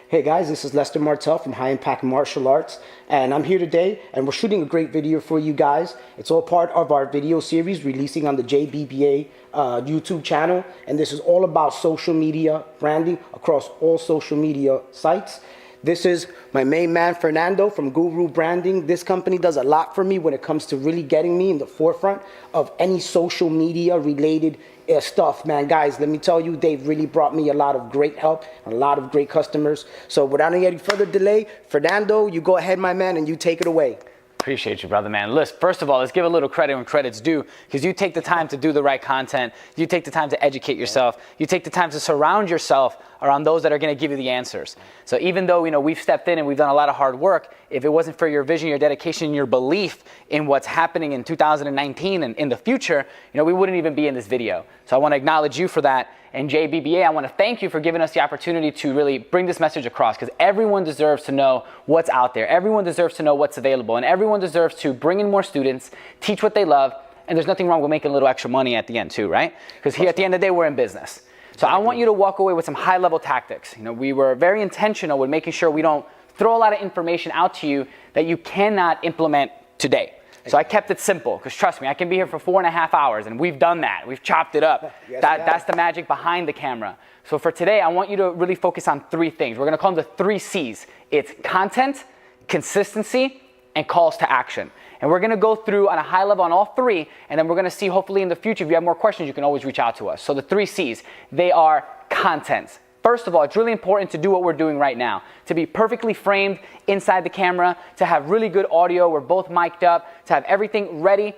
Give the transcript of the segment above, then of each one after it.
Hey guys, this is Lester Martell from High Impact Martial Arts, and I'm here today and we're shooting a great video for you guys. It's all part of our video series releasing on the JBBA YouTube channel, and this is all about social media branding across all social media sites. This is my main man, Fernando from Guru Branding. This company does a lot for me when it comes to really getting me in the forefront of any social media related stuff, man. Guys, let me tell you, they've really brought me a lot of great help and a lot of great customers. So without any further delay, Fernando, you go ahead, my man, and you take it away. Appreciate you, brother, man. Listen, first of all, let's give a little credit when credit's due, because you take the time to do the right content. You take the time to educate yourself. You take the time to surround yourself around those that are going to give you the answers. So even though, we've stepped in and we've done a lot of hard work, if it wasn't for your vision, your dedication, your belief in what's happening in 2019 and in the future, we wouldn't even be in this video. So I want to acknowledge you for that. And JBBA, I want to thank you for giving us the opportunity to really bring this message across, because everyone deserves to know what's out there. Everyone deserves to know what's available, and everyone deserves to bring in more students, teach what they love, and there's nothing wrong with making a little extra money at the end too, right? Because here at the end of the day, we're in business. So I want you to walk away with some high-level tactics. We were very intentional with making sure we don't throw a lot of information out to you that you cannot implement today. So I kept it simple, because trust me, I can be here for 4.5 hours, and we've done that. We've chopped it up. Yes, that's the magic behind the camera. So for today, I want you to really focus on 3 things. We're going to call them the 3 C's. It's content, consistency, and calls to action. And we're going to go through on a high level on all 3, and then we're going to see, hopefully in the future, if you have more questions, you can always reach out to us. So the 3 C's, they are content. First of all, it's really important to do what we're doing right now, to be perfectly framed inside the camera, to have really good audio, we're both mic'd up, to have everything ready,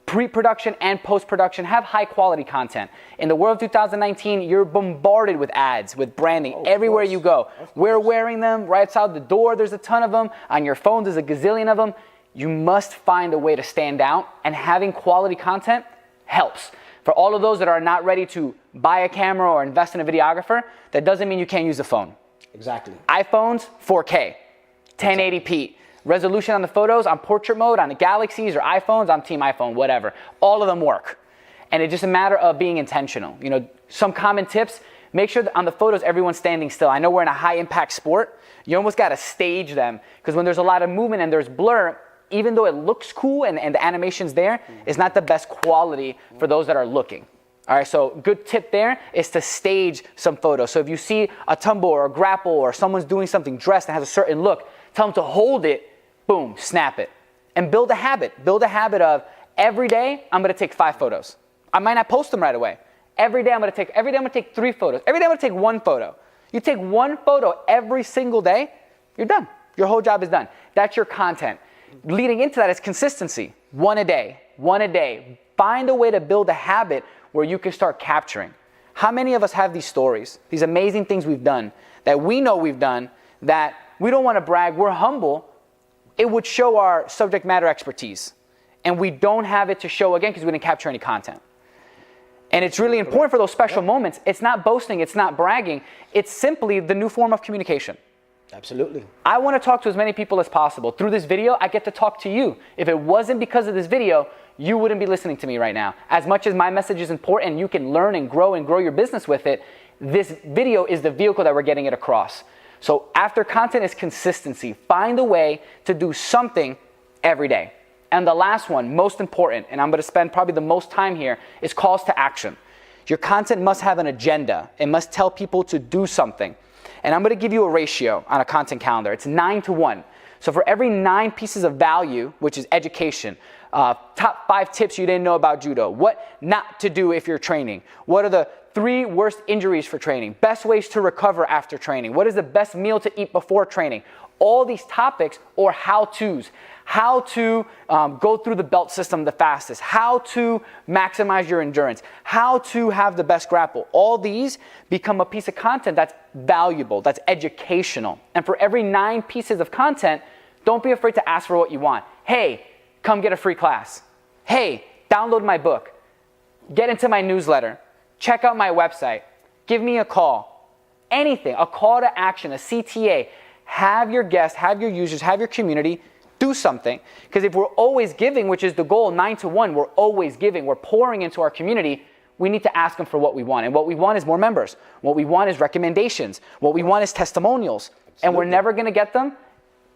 pre-production and post-production, have high quality content. In the world of 2019, you're bombarded with ads, with branding, everywhere you go. We're wearing them right outside the door, there's a ton of them. On your phone, there's a gazillion of them. You must find a way to stand out, and having quality content helps. For all of those that are not ready to buy a camera or invest in a videographer, that doesn't mean you can't use a phone. Exactly. iPhones, 4K, 1080p. Resolution on the photos, on portrait mode, on the Galaxies or iPhones, I'm team iPhone, whatever. All of them work. And it's just a matter of being intentional. Some common tips, make sure that on the photos, everyone's standing still. I know we're in a high impact sport. You almost got to stage them, because when there's a lot of movement and there's blur, even though it looks cool and the animation's there, it's not the best quality for those that are looking. All right, so good tip there is to stage some photos. So if you see a tumble or a grapple or someone's doing something dressed and has a certain look, tell them to hold it, boom, snap it. And build a habit. Build a habit of every day I'm gonna take 5 photos. I might not post them right away. Every day I'm gonna take 3 photos. Every day I'm gonna take 1 photo. You take 1 photo every single day, you're done. Your whole job is done. That's your content. Leading into that is consistency. 1 a day, 1 a day. Find a way to build a habit where you can start capturing. How many of us have these stories, these amazing things we've done, that we know we've done, that we don't want to brag, we're humble, it would show our subject matter expertise. And we don't have it to show again because we didn't capture any content. And it's really important for those special moments. It's not boasting, it's not bragging, it's simply the new form of communication. Absolutely. I want to talk to as many people as possible. Through this video, I get to talk to you. If it wasn't because of this video, you wouldn't be listening to me right now. As much as my message is important and you can learn and grow your business with it, this video is the vehicle that we're getting it across. So after content is consistency. Find a way to do something every day. And the last one, most important, and I'm going to spend probably the most time here, is calls to action. Your content must have an agenda. It must tell people to do something. And I'm going to give you a ratio on a content calendar. It's 9 to 1. So for every 9 pieces of value, which is education, top 5 tips you didn't know about judo, what not to do if you're training, what are the 3 worst injuries for training, best ways to recover after training, what is the best meal to eat before training, all these topics, or how-tos, how to go through the belt system the fastest, how to maximize your endurance, how to have the best grapple. All these become a piece of content that's valuable, that's educational. And for every 9 pieces of content, don't be afraid to ask for what you want. Hey, come get a free class. Hey, download my book. Get into my newsletter. Check out my website. Give me a call. Anything, a call to action, a CTA. Have your guests, have your users, have your community do something. Because if we're always giving, which is the goal, 9 to 1, we're always giving, we're pouring into our community, we need to ask them for what we want. And what we want is more members. What we want is recommendations. What we want is testimonials. Absolutely. And we're never going to get them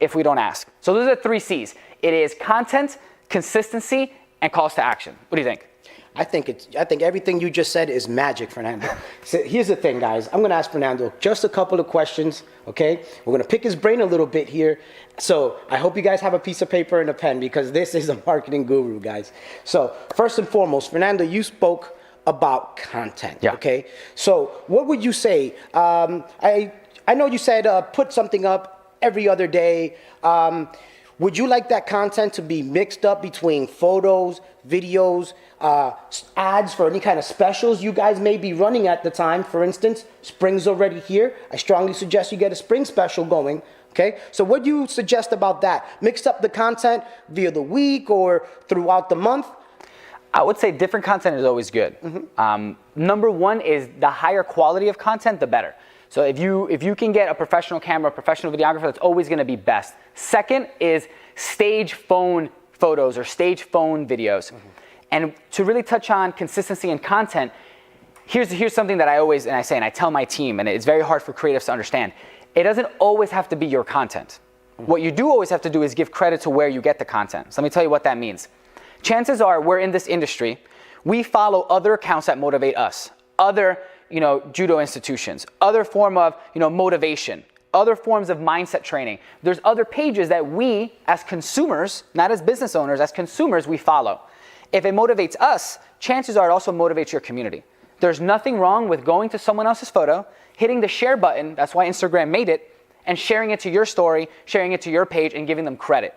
if we don't ask. So those are the 3 C's. It is content, consistency, and calls to action. What do you think? I think everything you just said is magic, Fernando. So here's the thing, guys. I'm going to ask Fernando just a couple of questions, okay? We're going to pick his brain a little bit here. So I hope you guys have a piece of paper and a pen, because this is a marketing guru, guys. So first and foremost, Fernando, you spoke about content, okay? So what would you say? I know you said put something up every other day. Would you like that content to be mixed up between photos, videos, ads for any kind of specials you guys may be running at the time? For instance, spring's already here. I strongly suggest you get a spring special going, okay? So what do you suggest about that? Mix up the content via the week or throughout the month? I would say different content is always good. Number one is the higher quality of content, the better. So if you can get a professional camera, a professional videographer, that's always going to be best. Second is stage phone photos or stage phone videos. And to really touch on consistency and content, here's something that I always, and I say, and I tell my team, and it's very hard for creatives to understand. It doesn't always have to be your content. What you do always have to do is give credit to where you get the content. So let me tell you what that means. Chances are we're in this industry, we follow other accounts that motivate us, other judo institutions, other form of motivation, other forms of mindset training. There's other pages that we as consumers, not as business owners, as consumers, we follow. If it motivates us, chances are it also motivates your community. There's nothing wrong with going to someone else's photo, hitting the share button, that's why Instagram made it, and sharing it to your story, sharing it to your page, and giving them credit.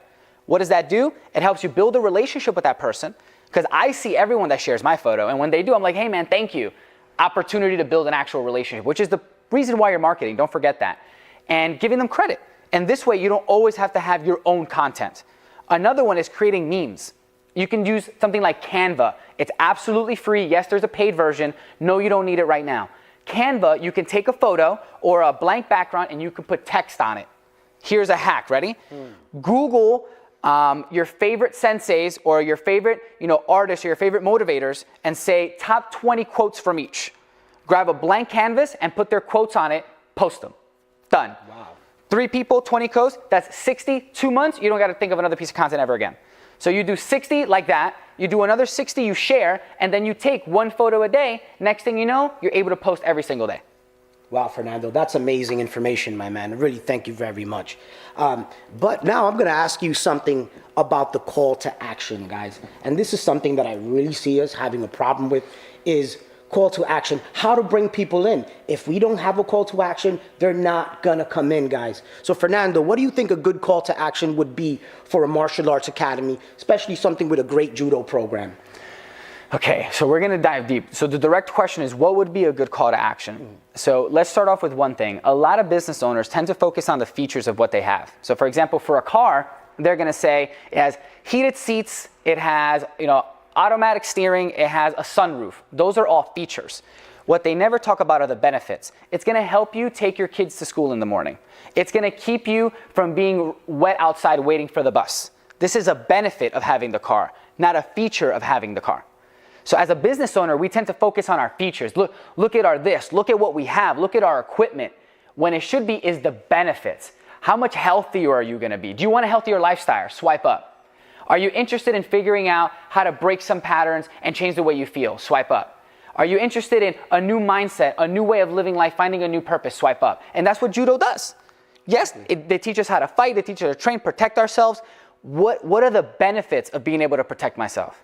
What does that do? It helps you build a relationship with that person, because I see everyone that shares my photo, and when they do, I'm like, hey man, thank you. Opportunity to build an actual relationship, which is the reason why you're marketing, don't forget that. And giving them credit. And this way, you don't always have to have your own content. Another one is creating memes. You can use something like Canva. It's absolutely free. Yes, there's a paid version. No, you don't need it right now. Canva, you can take a photo or a blank background and you can put text on it. Here's a hack, ready? Google your favorite senseis or your favorite artists or your favorite motivators and say top 20 quotes from each. Grab a blank canvas and put their quotes on it, post them. Done. Wow. 3 people, 20 quotes, that's 60, 2 months, you don't got to think of another piece of content ever again. So you do 60 like that, you do another 60 you share, and then you take 1 photo a day. Next thing you know, you're able to post every single day. Wow, Fernando, that's amazing information, my man. I really thank you very much. But now I'm going to ask you something about the call to action, guys. And this is something that I really see us having a problem with, is call to action, how to bring people in. If we don't have a call to action, they're not going to come in, guys. So Fernando, what do you think a good call to action would be for a martial arts academy, especially something with a great judo program? Okay, so we're gonna dive deep. So the direct question is, what would be a good call to action? So let's start off with one thing. A lot of business owners tend to focus on the features of what they have. So for example, for a car, they're gonna say it has heated seats, it has automatic steering, it has a sunroof. Those are all features. What they never talk about are the benefits. It's gonna help you take your kids to school in the morning. It's gonna keep you from being wet outside waiting for the bus. This is a benefit of having the car, not a feature of having the car. So as a business owner, we tend to focus on our features. Look at our this, look at what we have, look at our equipment. When it should be is the benefits. How much healthier are you gonna be? Do you want a healthier lifestyle? Swipe up. Are you interested in figuring out how to break some patterns and change the way you feel? Swipe up. Are you interested in a new mindset, a new way of living life, finding a new purpose? Swipe up. And that's what judo does. Yes, they teach us how to fight, they teach us how to train, protect ourselves. What are the benefits of being able to protect myself?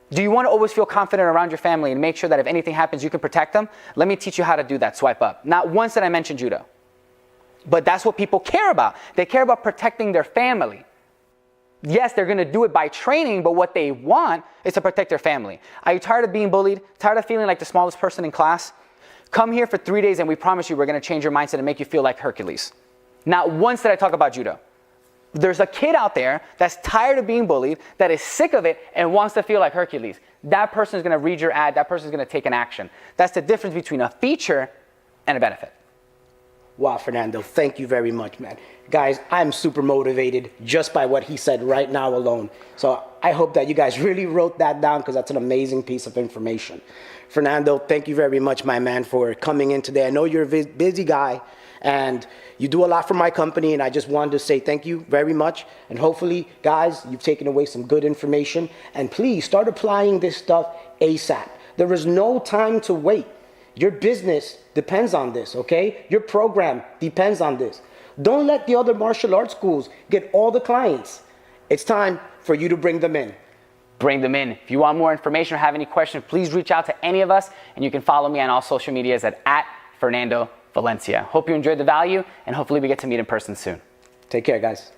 Do you want to always feel confident around your family and make sure that if anything happens, you can protect them? Let me teach you how to do that. Swipe up. Not once did I mention judo. But that's what people care about. They care about protecting their family. Yes, they're going to do it by training, but what they want is to protect their family. Are you tired of being bullied? Tired of feeling like the smallest person in class? Come here for 3 days and we promise you we're going to change your mindset and make you feel like Hercules. Not once did I talk about judo. There's a kid out there that's tired of being bullied, that is sick of it and wants to feel like Hercules. That person is going to read your ad. That person is going to take an action. That's the difference between a feature and a benefit. Wow, Fernando, thank you very much, man. Guys, I'm super motivated just by what he said right now alone. So I hope that you guys really wrote that down, because that's an amazing piece of information. Fernando, thank you very much, my man, for coming in today. I know you're a busy guy and you do a lot for my company, and I just wanted to say thank you very much. And hopefully, guys, you've taken away some good information. And please start applying this stuff ASAP. There is no time to wait. Your business depends on this, okay? Your program depends on this. Don't let the other martial arts schools get all the clients. It's time for you to bring them in. Bring them in. If you want more information or have any questions, please reach out to any of us, and you can follow me on all social medias at Fernando Valencia. Hope you enjoyed the value, and hopefully we get to meet in person soon. Take care, guys.